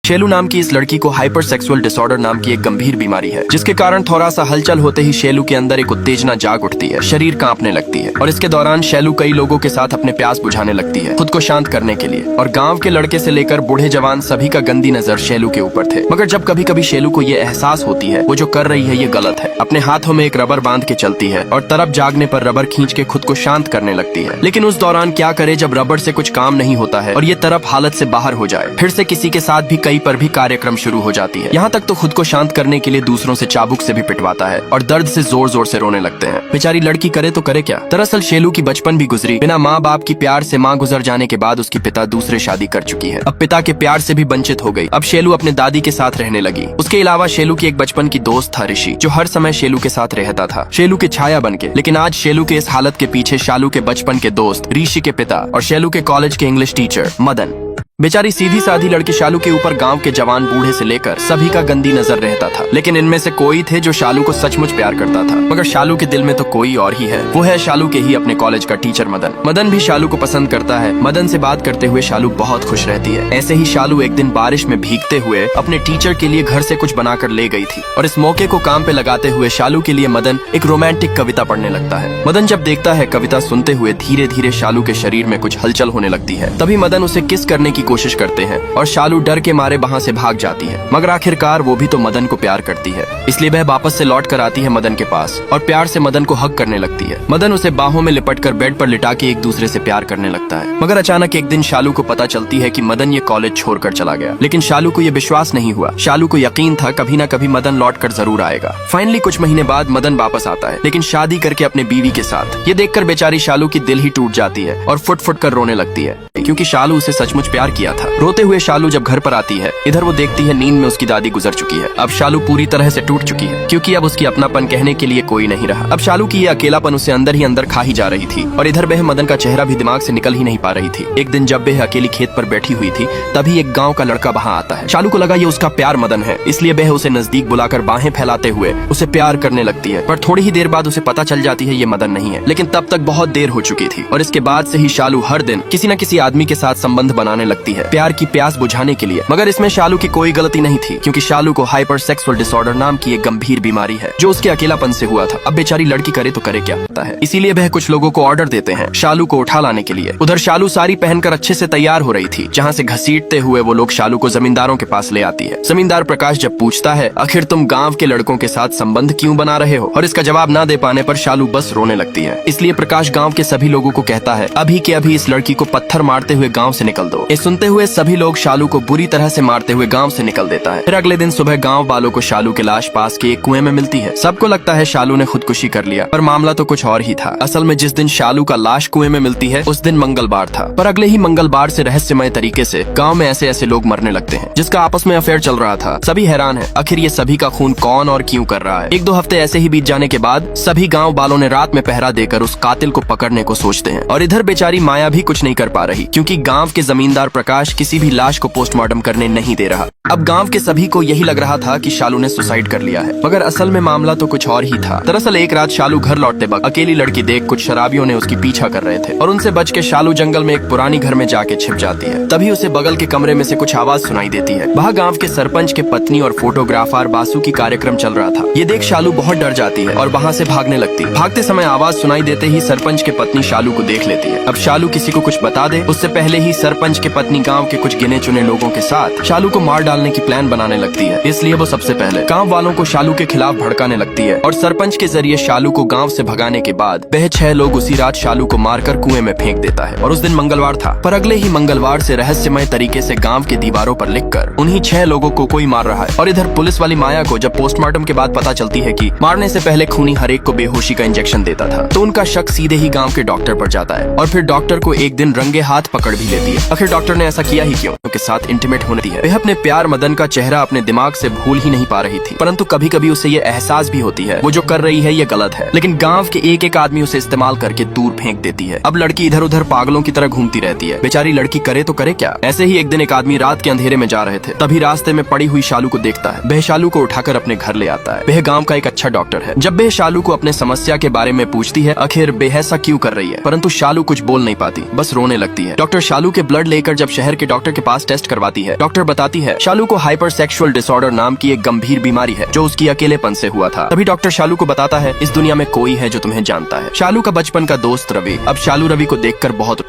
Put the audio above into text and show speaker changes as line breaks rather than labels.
शेलू नाम की इस लड़की को हाइपर सेक्सुअल डिसऑर्डर नाम की एक गंभीर बीमारी है, जिसके कारण थोड़ा सा हलचल होते ही शेलू के अंदर एक उत्तेजना जाग उठती है, शरीर कांपने लगती है और इसके दौरान शेलू कई लोगों के साथ अपने प्यास बुझाने लगती है खुद को शांत करने के लिए। और गांव के लड़के से लेकर बूढ़े जवान सभी का गंदी नजर शेलू के ऊपर थे। मगर जब कभी कभी शेलू को ये एहसास होती है वो जो कर रही है ये गलत है, अपने हाथों में एक रबर बांध के चलती है और तरफ जागने पर रबर खींच के खुद को शांत करने लगती है। लेकिन उस दौरान क्या करे जब रबर से कुछ काम नहीं होता है और ये तरफ हालत से बाहर हो जाए, फिर से किसी के साथ भी कई पर भी कार्यक्रम शुरू हो जाती है। यहाँ तक तो खुद को शांत करने के लिए दूसरों से चाबुक से भी पिटवाता है और दर्द से जोर जोर से रोने लगते हैं। बेचारी लड़की करे तो करे क्या। दरअसल शेलू की बचपन भी गुजरी बिना माँ बाप की प्यार से। माँ गुजर जाने के बाद उसकी पिता दूसरे शादी कर चुकी है, अब पिता के प्यार से भी वंचित हो गई। अब शेलू अपने दादी के साथ रहने लगी। उसके अलावा शेलू की एक बचपन की दोस्त था ऋषि, जो हर समय शेलू के साथ रहता था, शेलू की छाया बनके। लेकिन आज शेलू के इस हालत के पीछे शालू के बचपन के दोस्त ऋषि के पिता और शेलू के कॉलेज के इंग्लिश टीचर मदन। बेचारी सीधी साधी लड़की शालू के ऊपर गांव के जवान बूढ़े से लेकर सभी का गंदी नजर रहता था। लेकिन इनमें से कोई थे जो शालू को सचमुच प्यार करता था। मगर शालू के दिल में तो कोई और ही है, वो है शालू के ही अपने कॉलेज का टीचर मदन। मदन भी शालू को पसंद करता है। मदन से बात करते हुए शालू बहुत खुश रहती है। ऐसे ही शालू एक दिन बारिश में भीगते हुए अपने टीचर के लिए घर से कुछ बनाकर ले गई थी और इस मौके को काम पे लगाते हुए शालू के लिए मदन एक रोमांटिक कविता पढ़ने लगता है। मदन जब देखता है कविता सुनते हुए धीरे धीरे शालू के शरीर में कुछ हलचल होने लगती है। तभी मदन उसे किस करने की कोशिश करते हैं और शालू डर के मारे वहाँ से भाग जाती है। मगर आखिरकार वो भी तो मदन को प्यार करती है, इसलिए वह वापस से लौट कर आती है मदन के पास और प्यार से मदन को हक करने लगती है। मदन उसे बाहों में लिपटकर बेड पर लिटा के एक दूसरे से प्यार करने लगता है। मगर अचानक एक दिन शालू को पता चलती है कि मदन ये कॉलेज छोड़कर चला गया। लेकिन शालू को ये विश्वास नहीं हुआ। शालू को यकीन था कभी न कभी मदन लौट कर जरूर आएगा। फाइनली कुछ महीने बाद मदन वापस आता है, लेकिन शादी करके अपने बीवी के साथ। ये देखकर बेचारी शालू की दिल ही टूट जाती है और फुट फुट कर रोने लगती है, क्योंकि शालू उसे सचमुच प्यार किया था। रोते हुए शालू जब घर पर आती है, इधर वो देखती है नींद में उसकी दादी गुजर चुकी है। अब शालू पूरी तरह से टूट चुकी है, क्योंकि अब उसकी अपनापन कहने के लिए कोई नहीं रहा। अब शालू की ये अकेलापन उसे अंदर ही अंदर खा ही जा रही थी और इधर वह मदन का चेहरा भी दिमाग से निकल ही नहीं पा रही थी। एक दिन जब वह अकेली खेत पर बैठी हुई थी, तभी एक गाँव का लड़का वहाँ आता है। शालू को लगा ये उसका प्यार मदन है, इसलिए वह उसे नजदीक बुलाकर बाहें फैलाते हुए उसे प्यार करने लगती है। पर थोड़ी ही देर बाद उसे पता चल जाती है ये मदन नहीं है। लेकिन तब तक बहुत देर हो चुकी थी और इसके बाद से ही शालू हर दिन किसी न किसी आदमी के साथ संबंध बनाने लगती है प्यार की प्यास बुझाने के लिए। मगर इसमें शालू की कोई गलती नहीं थी, क्योंकि शालू को हाइपर सेक्सुअल डिसऑर्डर नाम की एक गंभीर बीमारी है, जो उसके अकेलापन से हुआ था। अब बेचारी लड़की करे तो करे क्या होता है, इसीलिए वह कुछ लोगों को ऑर्डर देते हैं शालू को उठा लाने के लिए। उधर शालू साड़ी पहनकर अच्छे से तैयार हो रही थी, जहाँ से घसीटते हुए वो लोग शालू को जमींदारों के पास ले आती है। जमींदार प्रकाश जब पूछता है आखिर तुम गाँव के लड़कों के साथ संबंध क्यों बना रहे हो, और इसका जवाब न दे पाने पर शालू बस रोने लगती है। इसलिए प्रकाश गाँव के सभी लोगों को कहता है अभी के अभी इस लड़की को पत्थर मारते हुए गाँव से निकल दो। ये सुनते हुए सभी लोग शालू को बुरी तरह से मारते हुए गांव से निकल देता है। फिर अगले दिन सुबह गांव वालों को शालू की लाश पास के एक कुएं में मिलती है। सबको लगता है शालू ने खुदकुशी कर लिया, पर मामला तो कुछ और ही था। असल में जिस दिन शालू का लाश कुएं में मिलती है उस दिन मंगलवार था, पर अगले ही मंगलवार से रहस्यमय तरीके से गांव में ऐसे ऐसे लोग मरने लगते हैं जिसका आपस में अफेयर चल रहा था। सभी हैरान है आखिर ये सभी का खून कौन और क्यों कर रहा है। एक दो हफ्ते ऐसे ही बीत जाने के बाद सभी गाँव वालों ने रात में पहरा देकर उस कातिल को पकड़ने को सोचते हैं। और इधर बेचारी माया भी कुछ नहीं कर पा रही, क्योंकि गाँव के जमींदार प्रकाश किसी भी लाश को पोस्टमार्टम करने नहीं दे रहा। अब गांव के सभी को यही लग रहा था कि शालू ने सुसाइड कर लिया है, मगर असल में मामला तो कुछ और ही था। दरअसल एक रात शालू घर लौटते वक्त अकेली लड़की देख कुछ शराबियों ने उसकी पीछा कर रहे थे और उनसे बच के शालू जंगल में एक पुरानी घर में जाके छिप जाती है। तभी उसे बगल के कमरे में से कुछ आवाज सुनाई देती है। वहाँ गाँव के सरपंच के पत्नी और फोटोग्राफर बासु की कार्यक्रम चल रहा था। ये देख शालू बहुत डर जाती है और वहाँ से भागने लगती है। भागते समय आवाज सुनाई देते ही सरपंच के पत्नी शालू को देख लेती है। अब शालू किसी को कुछ बता दे उससे पहले ही सरपंच के पत्नी गाँव के कुछ गिने चुने लोगों के साथ शालू को मार डालने की प्लान बनाने लगती है। इसलिए वो सबसे पहले गांव वालों को शालू के खिलाफ भड़काने लगती है और सरपंच के जरिए शालू को गांव से भगाने के बाद वह 6 लोग उसी रात शालू को मारकर कुएं में फेंक देता है। और उस दिन मंगलवार था, पर अगले ही मंगलवार से रहस्यमय तरीके से गांव के दीवारों पर लिखकर उन्हीं 6 लोगों को कोई मार रहा है। और इधर पुलिस वाली माया को जब पोस्टमार्टम के बाद पता चलती है कि मारने से पहले खूनी हरेक को बेहोशी का इंजेक्शन देता था, तो उनका शक सीधे ही गाँव के डॉक्टर पर जाता है और फिर डॉक्टर को एक दिन रंगे हाथ पकड़ भी लेती है। आखिर डॉक्टर ने ऐसा किया ही क्यों? के साथ इंटीमेट होती है। वह अपने प्यार मदन का चेहरा अपने दिमाग से भूल ही नहीं पा रही थी, परंतु कभी कभी उसे ये एहसास भी होती है वो जो कर रही है ये गलत है। लेकिन गांव के एक एक आदमी उसे इस्तेमाल करके दूर फेंक देती है। अब लड़की इधर उधर पागलों की तरह घूमती रहती है। बेचारी लड़की करे तो करे क्या। ऐसे ही एक दिन एक आदमी रात के अंधेरे में जा रहे थे, तभी रास्ते में पड़ी हुई शालू को देखता है। वह शालू को उठाकर अपने घर ले आता है। वह गाँव का एक अच्छा डॉक्टर है। जब वह शालू को अपने समस्या के बारे में पूछती है आखिर बेहसा क्यों कर रही है, परंतु शालू कुछ बोल नहीं पाती, बस रोने लगती है। डॉक्टर शालू के ब्लड लेकर जब शहर के डॉक्टर के पास टेस्ट करवाती है, डॉक्टर बताती है शालू को हाइपर सेक्सुअल डिसऑर्डर नाम की एक गंभीर बीमारी है जो उसकी अकेलेपन से हुआ था। तभी डॉक्टर शालू को बताता है इस दुनिया में कोई है जो तुम्हें जानता है। शालू का बचपन का दोस्त रवि अब शालू रवि को देखकर बहुत